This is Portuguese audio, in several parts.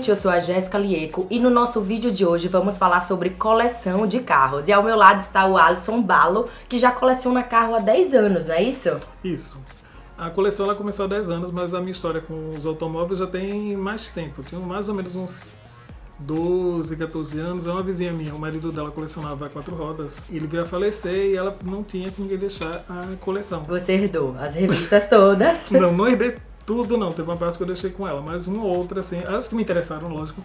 gente, eu sou a Jéssica Lieco e no nosso vídeo de hoje vamos falar sobre coleção de carros. E ao meu lado está o Alisson Balo, que já coleciona carro há 10 anos, não é isso? Isso. A coleção ela começou há 10 anos, mas a minha história com os automóveis já tem mais tempo. Eu tinha mais ou menos uns 12, 14 anos. É uma vizinha minha, o marido dela colecionava 4 rodas. Ele veio a falecer e ela não tinha com ninguém deixar a coleção. Você herdou as revistas todas. Não herdei tudo não, teve uma parte que eu deixei com ela, mas uma ou outra, assim, as que me interessaram, lógico,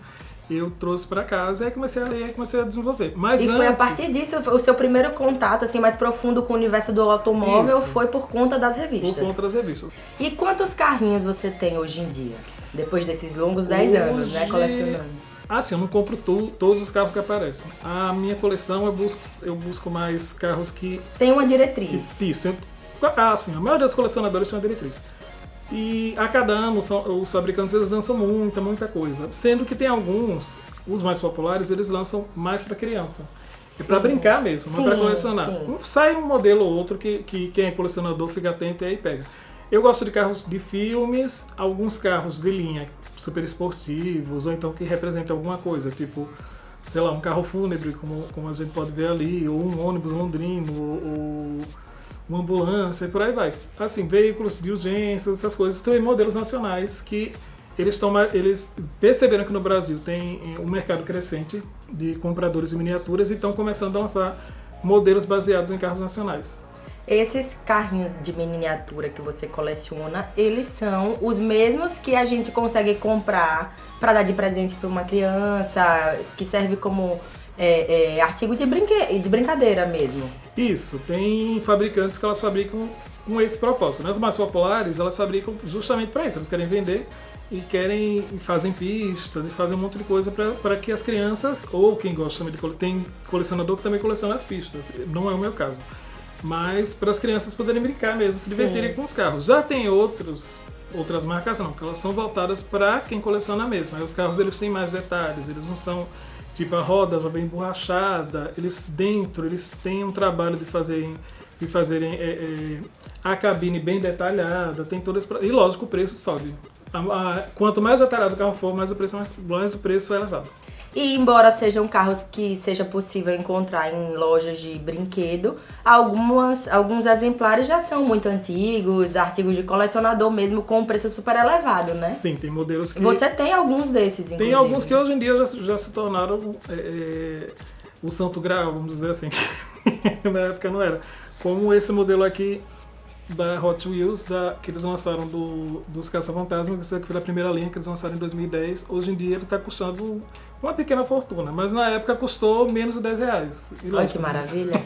eu trouxe pra casa e aí comecei a ler e comecei a desenvolver. Mas foi a partir disso, o seu primeiro contato assim mais profundo com o universo do automóvel. Isso. Foi por conta das revistas. Por conta das revistas. E quantos carrinhos você tem hoje em dia? Depois desses longos 10 anos, né, colecionando? Assim, eu não compro todos os carros que aparecem. A minha coleção, eu busco mais carros que... Tem uma diretriz. Isso. Assim, a maioria dos colecionadores tem uma diretriz. E a cada ano os fabricantes eles lançam muita coisa. Sendo que tem alguns, os mais populares, eles lançam mais para criança. É para brincar mesmo, não é para colecionar. Sai um modelo ou outro que quem é colecionador fica atento e aí pega. Eu gosto de carros de filmes, alguns carros de linha super esportivos, ou então que representem alguma coisa, tipo, sei lá, um carro fúnebre, como a gente pode ver ali, ou um ônibus londrino, ou uma ambulância e por aí vai. Assim, veículos de urgências, essas coisas. Tem modelos nacionais que eles perceberam que no Brasil tem um mercado crescente de compradores de miniaturas e estão começando a lançar modelos baseados em carros nacionais. Esses carrinhos de miniatura que você coleciona, eles são os mesmos que a gente consegue comprar para dar de presente para uma criança, que serve como artigo de brincadeira mesmo. Isso, tem fabricantes que elas fabricam com esse propósito. As mais populares, elas fabricam justamente para isso. Elas querem vender e fazem pistas e fazem um monte de coisa para que as crianças, ou quem gosta também tem colecionador que também coleciona as pistas. Não é o meu caso. Mas para as crianças poderem brincar mesmo, se divertirem com os carros. Já tem outras marcas não, que elas são voltadas para quem coleciona mesmo. Aí os carros eles têm mais detalhes, eles não são tipo a roda já vem emborrachada, eles têm um trabalho de fazerem a cabine bem detalhada, tem todo esse, e lógico o preço sobe. Quanto mais detalhado o carro for, mais o preço é elevado. E embora sejam carros que seja possível encontrar em lojas de brinquedo, alguns exemplares já são muito antigos, artigos de colecionador mesmo, com um preço super elevado, né? Sim, tem modelos que... Você tem alguns desses, inclusive. Tem alguns que hoje em dia já se tornaram o santo graal, vamos dizer assim, que na época não era. Como esse modelo aqui da Hot Wheels, que eles lançaram dos Caça-Fantasma, que foi da primeira linha que eles lançaram em 2010. Hoje em dia ele está custando uma pequena fortuna, mas na época custou menos de R$10. Olha que maravilha!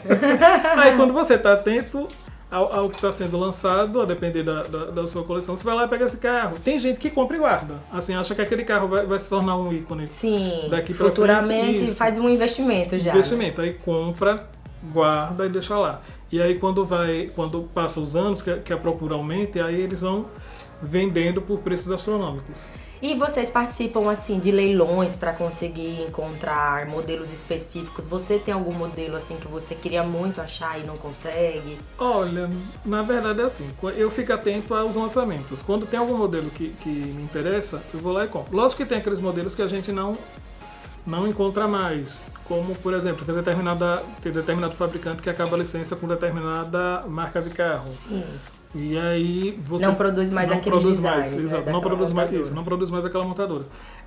Aí quando você está atento ao que está sendo lançado, a depender da sua coleção, você vai lá e pega esse carro. Tem gente que compra e guarda. Assim, acha que aquele carro vai se tornar um ícone. Sim, daqui pra futuramente frente, faz um investimento já. Investimento, aí compra, guarda e deixa lá. E aí quando passa os anos, que a procura aumenta, aí eles vão vendendo por preços astronômicos. E vocês participam assim de leilões para conseguir encontrar modelos específicos? Você tem algum modelo assim que você queria muito achar e não consegue? Olha, na verdade é assim, eu fico atento aos lançamentos. Quando tem algum modelo que me interessa, eu vou lá e compro. Lógico que tem aqueles modelos que a gente não encontra mais, como por exemplo, tem determinado fabricante que acaba a licença com determinada marca de carro. Sim. E aí você não produz mais aquele design, exato, né, não produz mais isso, não produz mais aquela montadora.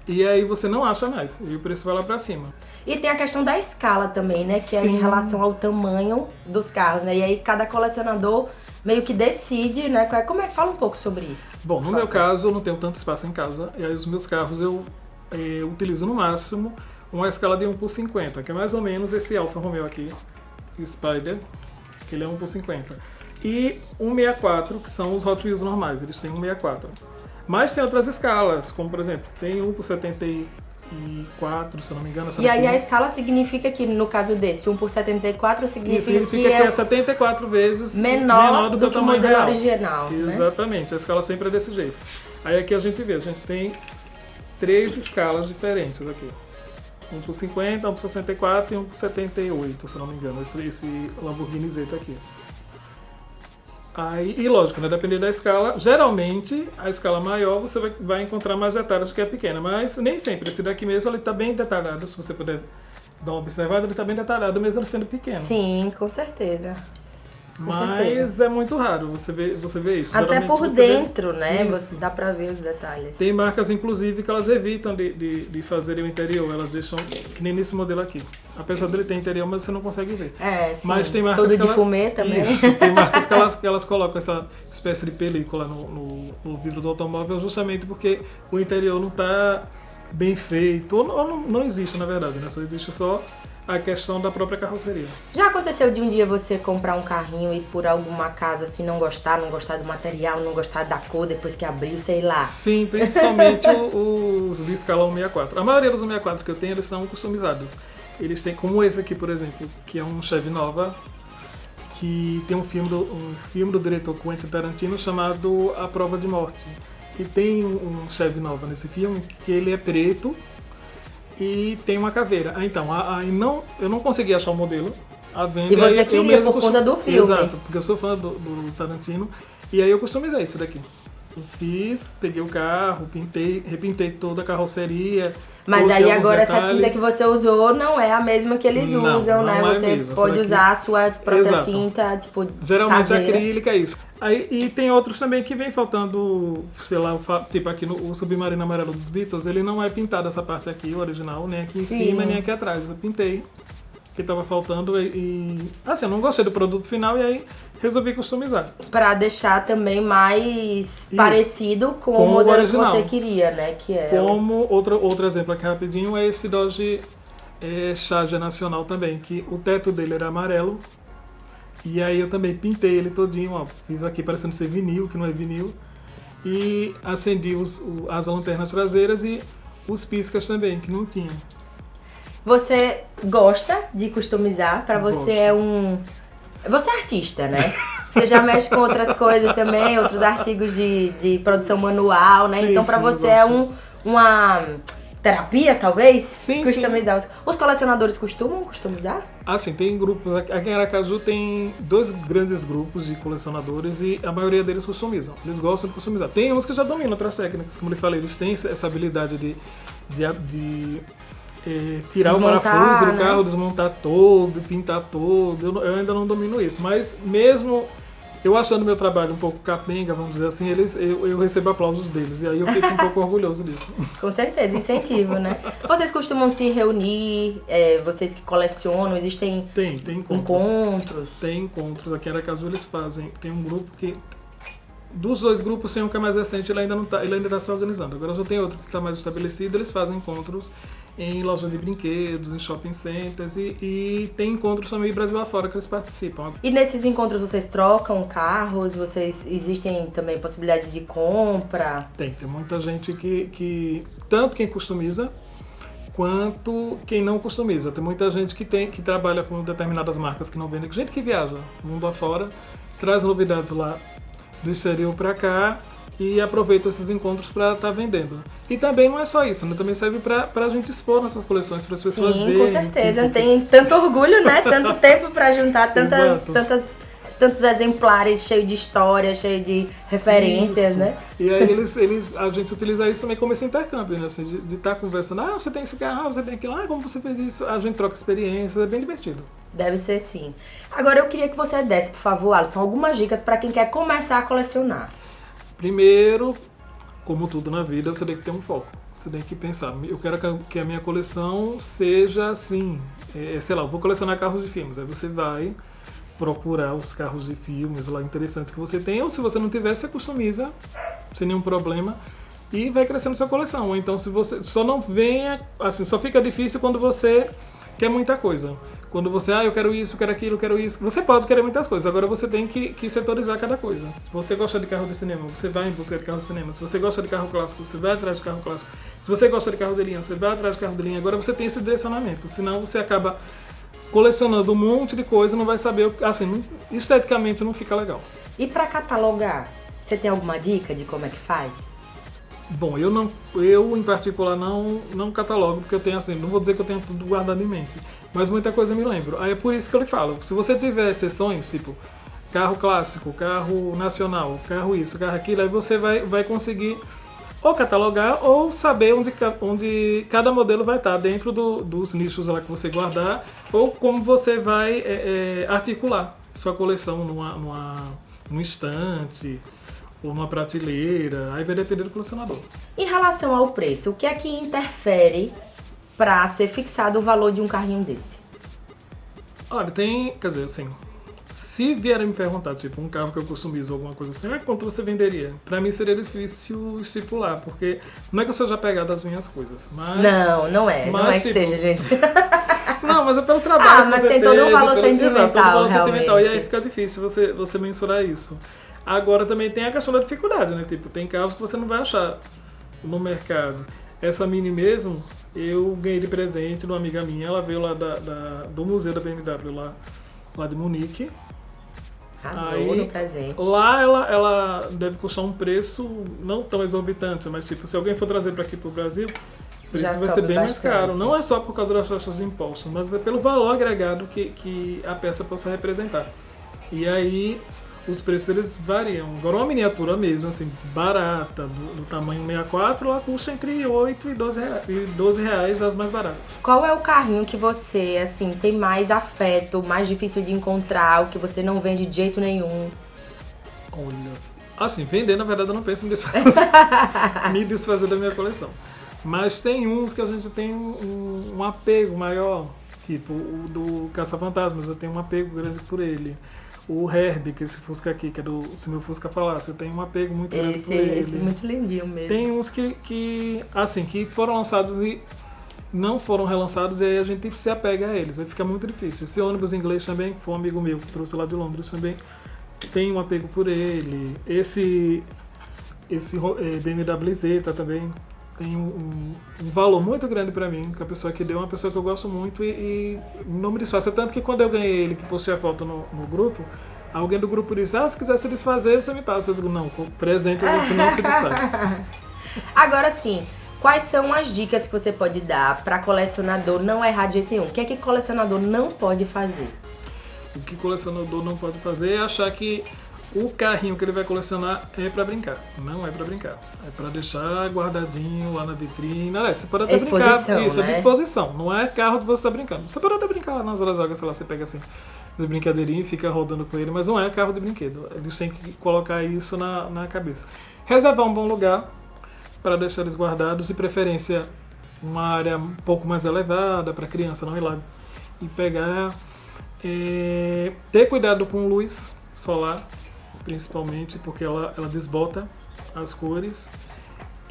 E aí você não acha mais, e o preço vai lá pra cima. E tem a questão da escala também, né, que é em relação ao tamanho dos carros, né? E aí cada colecionador meio que decide, né? Como é que fala um pouco sobre isso? Bom, no meu caso eu não tenho tanto espaço em casa, e aí os meus carros eu utilizo no máximo uma escala de 1/50, que é mais ou menos esse Alfa Romeo aqui, Spider, que ele é 1/50. E 1/64, que são os Hot Wheels normais, eles têm 1/64. Mas tem outras escalas, como por exemplo, tem 1/74, se eu não me engano. E aí a escala significa que, no caso desse, 1/74 significa que é 74 vezes menor do que o modelo real. original. Exatamente, né? A escala sempre é desse jeito. Aí aqui a gente tem 3 escalas diferentes aqui. 1/50, 1/64 e 1/78, se eu não me engano, esse Lamborghini Zeta aqui. Aí, e lógico, né? Dependendo da escala, geralmente a escala maior você vai encontrar mais detalhes do que a pequena, mas nem sempre. Esse daqui mesmo ele está bem detalhado, se você puder dar uma observada, ele está bem detalhado, mesmo ele sendo pequeno. Sim, com certeza. Mas é muito raro você ver isso. Até Geralmente por você dentro, né? Isso. Dá pra ver os detalhes. Tem marcas, inclusive, que elas evitam de fazerem o interior. Elas deixam, que nem nesse modelo aqui. Apesar dele ter interior, mas você não consegue ver. É, sim. Mas tem marcas Todo de fumê também. Isso, tem marcas que elas colocam essa espécie de película no vidro do automóvel justamente porque o interior não está bem feito. Ou não existe, na verdade, né? Só existe só a questão da própria carroceria. Já aconteceu de um dia você comprar um carrinho e por algum acaso assim não gostar do material, não gostar da cor depois que abriu, sei lá? Sim, principalmente os de escala 164. A maioria dos 164 que eu tenho, eles são customizados. Eles têm, como esse aqui, por exemplo, que é um Chevy Nova, que tem um filme do diretor Quentin Tarantino chamado A Prova de Morte. E tem um Chevy Nova nesse filme que ele é preto e tem uma caveira. Então, eu não consegui achar o modelo à venda. E você queria por conta do filme. Exato, porque eu sou fã do Tarantino. E aí eu customizei esse daqui. Eu peguei o carro, repintei toda a carroceria. Mas aí agora essa tinta que você usou não é a mesma que eles usam, né? Você pode usar a sua própria tinta, tipo, geralmente caseira. Acrílica, isso. Aí, e tem outros também que vem faltando, sei lá, tipo aqui no Submarino Amarelo dos Beatles, ele não é pintado essa parte aqui, o original, nem aqui em cima, nem aqui atrás. Eu pintei, que tava faltando assim, eu não gostei do produto final e aí resolvi customizar. Pra deixar também mais parecido com o modelo que você queria, né? Que é como outro exemplo aqui rapidinho é esse Dodge Charger Nacional também, que o teto dele era amarelo. E aí eu também pintei ele todinho, ó, fiz aqui parecendo ser vinil, que não é vinil. E acendi as lanternas traseiras e os piscas também, que não tinham. Você gosta de customizar? Pra você Você é artista, né? Você já mexe com outras coisas também, outros artigos de produção manual, né? Sim, então pra você é uma terapia, talvez? Sim, customizar. Os colecionadores costumam customizar? Sim, tem grupos. Aqui em Aracaju tem 2 grandes grupos de colecionadores e a maioria deles customizam. Eles gostam de customizar. Tem uns que já dominam outras técnicas, como eu falei, eles têm essa habilidade de tirar o parafuso do carro, desmontar todo, pintar todo. Eu ainda não domino isso, mas mesmo eu achando meu trabalho um pouco capenga, vamos dizer assim, eu recebo aplausos deles e aí eu fico um pouco orgulhoso disso. Com certeza, incentivo, né? Vocês costumam se reunir, vocês que colecionam, existem Tem encontros? Tem encontros, aqui em Aracaju eles fazem, tem um grupo que dos 2 grupos, tem um que é mais recente, ele ainda está se organizando. Agora já tem outro que está mais estabelecido, eles fazem encontros em lojas de brinquedos, em shopping centers e tem encontros também Brasil afora que eles participam. E nesses encontros vocês trocam carros? Existem também possibilidade de compra? Tem muita gente que tanto quem customiza quanto quem não customiza. Tem muita gente que trabalha com determinadas marcas que não vendem, gente que viaja mundo afora, traz novidades lá do exterior para cá e aproveita esses encontros para estar vendendo. E também não é só isso, né? Também serve para a gente expor nossas coleções, para as pessoas verem. Com certeza, tem tanto orgulho, né? Tanto tempo para juntar tantos exemplares cheios de história, cheio de referências, isso. Né? E aí a gente utiliza isso também como esse intercâmbio, né? Assim, de estar conversando, você tem esse carro, você tem aquilo, como você fez isso? A gente troca experiências, é bem divertido. Deve ser sim. Agora eu queria que você desse, por favor, Alisson, algumas dicas para quem quer começar a colecionar. Primeiro, como tudo na vida, você tem que ter um foco. Você tem que pensar, eu quero que a minha coleção seja assim, sei lá, eu vou colecionar carros de filmes. Aí você vai procurar os carros de filmes lá interessantes que você tem, ou se você não tiver, você customiza, sem nenhum problema, e vai crescendo sua coleção. Ou então, se você só não venha, assim, só fica difícil quando você quer muita coisa. Quando você, eu quero isso, eu quero aquilo, eu quero isso. Você pode querer muitas coisas, agora você tem que setorizar cada coisa. Se você gosta de carro de cinema, você vai em busca de carro de cinema. Se você gosta de carro clássico, você vai atrás de carro clássico. Se você gosta de carro de linha, você vai atrás de carro de linha. Agora você tem esse direcionamento, senão você acaba colecionando um monte de coisa, não vai saber, assim, esteticamente não fica legal. E para catalogar, você tem alguma dica de como é que faz? Bom, eu em particular não catalogo, porque eu tenho assim, não vou dizer que eu tenho tudo guardado em mente, mas muita coisa me lembro. Aí é por isso que eu lhe falo, se você tiver sessões, tipo, carro clássico, carro nacional, carro isso, carro aquilo, aí você vai conseguir ou catalogar ou saber onde cada modelo vai estar dentro dos nichos lá que você guardar, ou como você vai articular sua coleção num estante ou numa prateleira, aí vai depender do colecionador. Em relação ao preço, o que é que interfere para ser fixado o valor de um carrinho desse? Olha, quer dizer, assim, se vierem me perguntar, tipo, um carro que eu customizo ou alguma coisa assim, quanto você venderia? Pra mim seria difícil estipular, porque não é que eu seja apegado das minhas coisas, mas... Não é que tipo, seja, gente. Não, mas é pelo trabalho que mas você tem todo um valor exato, sentimental, todo um valor sentimental, e aí realmente. fica difícil você mensurar isso. Agora também tem a questão da dificuldade, né? Tipo, tem carros que você não vai achar no mercado. Essa Mini mesmo, eu ganhei de presente de uma amiga minha, ela veio lá do museu da BMW lá de Munique. Arrasou no presente. Lá ela deve custar um preço não tão exorbitante, mas tipo, se alguém for trazer para aqui pro Brasil, o Já preço vai ser sobe bem mais bastante. caro. Não é só por causa das taxas de impostos, mas é pelo valor agregado que a peça possa representar. E aí os preços eles variam. Agora uma miniatura mesmo, assim, barata, do tamanho 64, ela custa entre 8 e 12 reais as mais baratas. Qual é o carrinho que você, assim, tem mais afeto, mais difícil de encontrar, o que você não vende de jeito nenhum? Olha, assim, vender na verdade eu não penso em me desfazer da minha coleção. Mas tem uns que a gente tem um apego maior, tipo o do Caça-Fantasmas, eu tenho um apego grande por ele. O Herbie, que é esse Fusca aqui, que é do Se Meu Fusca Falasse, eu tenho um apego muito grande por ele. Esse é muito lindinho mesmo. Tem uns que foram lançados e não foram relançados, e aí a gente se apega a eles, aí fica muito difícil. Esse ônibus inglês também, que foi um amigo meu que trouxe lá de Londres também, tem um apego por ele. Esse BMW Zeta também tem um valor muito grande pra mim, que a pessoa que deu é uma pessoa que eu gosto muito e não me desfaça. Tanto que quando eu ganhei ele, que postei a foto no grupo, alguém do grupo disse, se quiser se desfazer, você me passa. Eu digo, não, com presente não se desfaz. Agora sim, quais são as dicas que você pode dar para colecionador não errar de jeito nenhum? O que é que colecionador não pode fazer? O que colecionador não pode fazer é achar que o carrinho que ele vai colecionar é pra brincar. Não é pra brincar. É pra deixar guardadinho lá na vitrine. Aliás, você pode até brincar. Isso, né? é disposição. Não é carro de você estar brincando. Você pode até brincar lá nas horas vagas, sei lá, você pega assim, de brincadeirinha e fica rodando com ele, mas não é carro de brinquedo. Eles têm que colocar isso na cabeça. Reservar um bom lugar para deixar eles guardados, de preferência uma área um pouco mais elevada para a criança não ir lá e pegar. Ter cuidado com luz solar, principalmente, porque ela desbota as cores.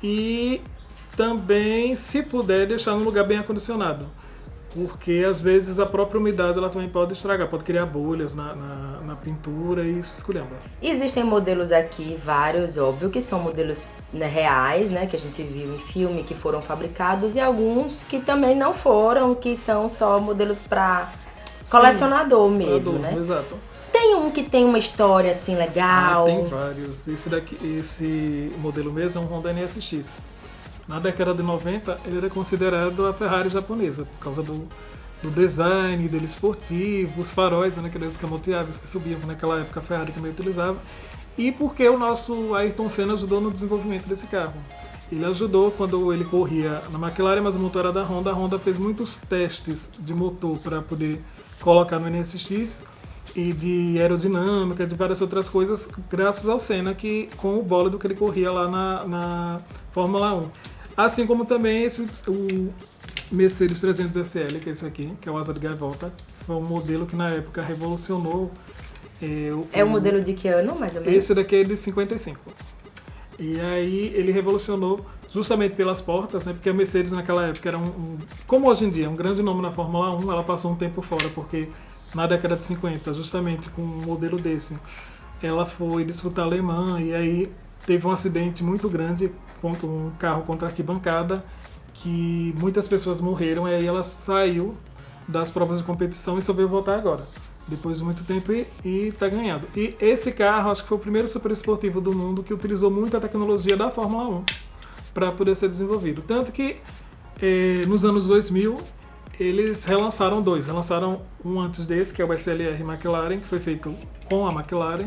E também, se puder, deixar num lugar bem acondicionado, porque às vezes a própria umidade ela também pode estragar, pode criar bolhas na pintura e isso esculhamba. Existem modelos aqui, vários, óbvio, que são modelos, né, reais, né, que a gente viu em filme, que foram fabricados, e alguns que também não foram, que são só modelos para colecionador mesmo, né? Exato. Tem um que tem uma história assim legal. Tem vários. Esse modelo mesmo é um Honda NSX. Na década de 90, ele era considerado a Ferrari japonesa, por causa do design dele esportivo, os faróis, né, aqueles escamoteáveis que subiam naquela época, a Ferrari também utilizava, e porque o nosso Ayrton Senna ajudou no desenvolvimento desse carro. Ele ajudou quando ele corria na McLaren, mas o motor era da Honda. A Honda fez muitos testes de motor para poder colocar no NSX, e de aerodinâmica, de várias outras coisas, graças ao Senna, que com o bólido que ele corria lá na Fórmula 1. Assim como também o Mercedes 300 SL, que é esse aqui, que é o asa de gaivota, foi um modelo que na época revolucionou. É o modelo de que ano, mais ou menos? Esse daqui é de 55. E aí ele revolucionou justamente pelas portas, né? Porque a Mercedes naquela época era como hoje em dia, um grande nome na Fórmula 1, ela passou um tempo fora, porque na década de 50, justamente com um modelo desse, ela foi disputar a Le Mans e aí teve um acidente muito grande com um carro contra a arquibancada, que muitas pessoas morreram, e aí ela saiu das provas de competição e só veio voltar agora, depois de muito tempo, e tá ganhando. E esse carro, acho que foi o primeiro super esportivo do mundo que utilizou muita tecnologia da Fórmula 1 para poder ser desenvolvido. Tanto que nos anos 2000, eles relançaram dois. Relançaram um antes desse, que é o SLR McLaren, que foi feito com a McLaren,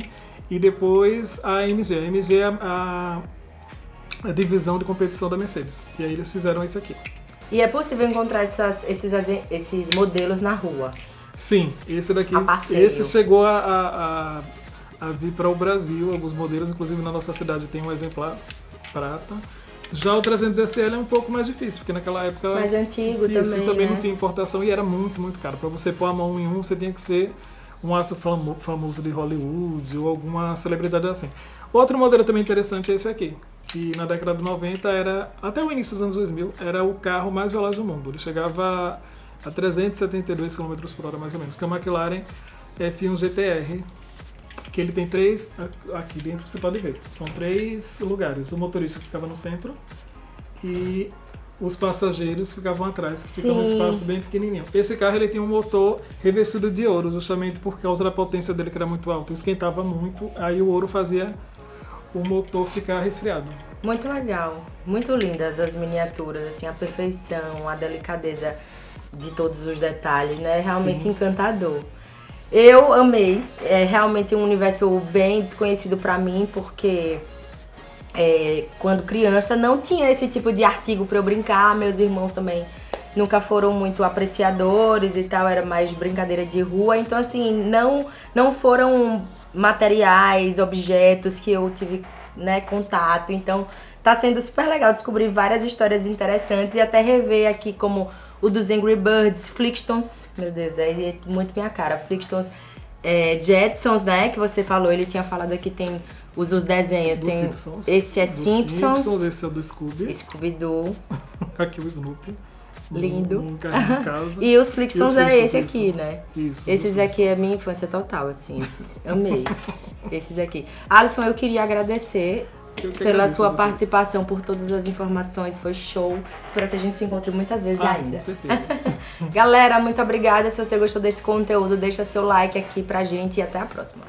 e depois a AMG. A AMG é a divisão de competição da Mercedes. E aí eles fizeram esse aqui. E é possível encontrar esses modelos na rua? Sim, esse daqui. A passeio. Esse chegou a vir para o Brasil, alguns modelos, inclusive na nossa cidade tem um exemplar prata. Já o 300SL é um pouco mais difícil, porque naquela época mais antigo também, né? não tinha importação e era muito, muito caro. Para você pôr a mão em um, você tinha que ser um astro famoso de Hollywood ou alguma celebridade assim. Outro modelo também interessante é esse aqui, que na década de 90 era, até o início dos anos 2000, era o carro mais veloz do mundo. Ele chegava a 372 km por hora mais ou menos, que é o McLaren F1 GTR, que ele tem três, aqui dentro você pode ver, são 3 lugares. O motorista ficava no centro e os passageiros ficavam atrás, que ficam num espaço bem pequenininho. Esse carro ele tinha um motor revestido de ouro, justamente por causa da potência dele que era muito alta. Esquentava muito, aí o ouro fazia o motor ficar resfriado. Muito legal, muito lindas as miniaturas, assim, a perfeição, a delicadeza de todos os detalhes, né? Realmente encantador. Eu amei, é realmente um universo bem desconhecido pra mim, porque quando criança não tinha esse tipo de artigo pra eu brincar, meus irmãos também nunca foram muito apreciadores e tal, era mais brincadeira de rua, então assim, não foram materiais, objetos que eu tive, né, contato, então tá sendo super legal descobrir várias histórias interessantes e até rever aqui como o dos Angry Birds, Flintstones, meu Deus, é muito minha cara, Flintstones, Jetsons, né, que você falou, ele tinha falado aqui, tem os dos desenhos, Dos tem Simpsons. esse é Dos Simpsons, esse é do Scooby. Scooby-Doo, Aqui o Snoopy. lindo. Um carrinho em casa. E os Flintstones é esse isso. aqui, né? Isso. Esses aqui é minha infância total, assim, amei. Esses aqui. Alisson, eu queria agradecer pela sua participação, por todas as informações, foi show. Espero que a gente se encontre muitas vezes ainda. Com certeza. Galera, muito obrigada. Se você gostou desse conteúdo, deixa seu like aqui pra gente e até a próxima.